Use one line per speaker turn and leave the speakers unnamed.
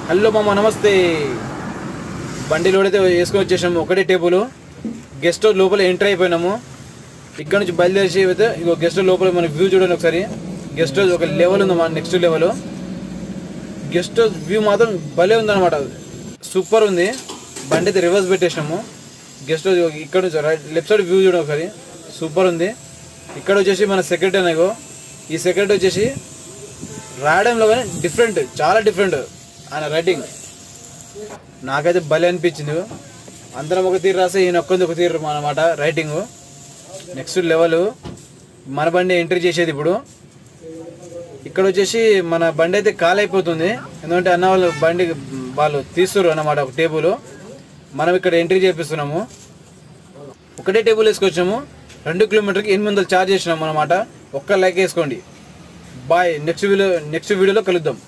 Hello మామ నమస్తే. బండిలో అయితే వేసుకొని వచ్చేసాము. ఒకటే టేబుల్ గెస్ట్ హౌస్ లోపల ఎంటర్ అయిపోయినాము. ఇక్కడ నుంచి బయలుదేరి అయితే ఇగో గెస్ట్ హౌస్ లోపల మనకి వ్యూ చూడండి ఒకసారి. గెస్ట్ హౌస్ ఒక లెవెల్ ఉంది, మన next level. Guest house view మాత్రం భలే ఉందన్నమాట, సూపర్ ఉంది. బండి అయితే రివర్స్ పెట్టేసినాము. గెస్ట్ హౌస్ ఇక్కడ నుంచి లెఫ్ట్ సైడ్ వ్యూ చూడండి ఒకసారి, సూపర్ ఉంది. ఇక్కడ వచ్చేసి మన సెక్రటరీ అనేగో, ఈ సెక్రటరీ వచ్చేసి రాయడంలో కానీ డిఫరెంట్, చాలా డిఫరెంట్ ఆయన రైటింగ్. నాకైతే భలే అనిపించింది. అందరం ఒక తీరు రాస్తే ఈయన ఒక్కంది ఒక తీరు అన్నమాట రైటింగ్. నెక్స్ట్ లెవెల్ మన బండి ఎంట్రీ చేసేది. ఇప్పుడు ఇక్కడ వచ్చేసి మన బండి అయితే ఖాళీ అయిపోతుంది, ఎందుకంటే అన్న వాళ్ళు బండి వాళ్ళు తీస్తారు అన్నమాట ఒక టేబుల్. మనం ఇక్కడ ఎంట్రీ చేపిస్తున్నాము. ఒకటే టేబుల్ వేసుకొచ్చాము. 2 కిలోమీటర్కి 800 ఛార్జ్ చేసినాము అన్నమాట. ఒక్క లైక్ వేసుకోండి. బాయ్. నెక్స్ట్ వీడియోలో కలుద్దాం.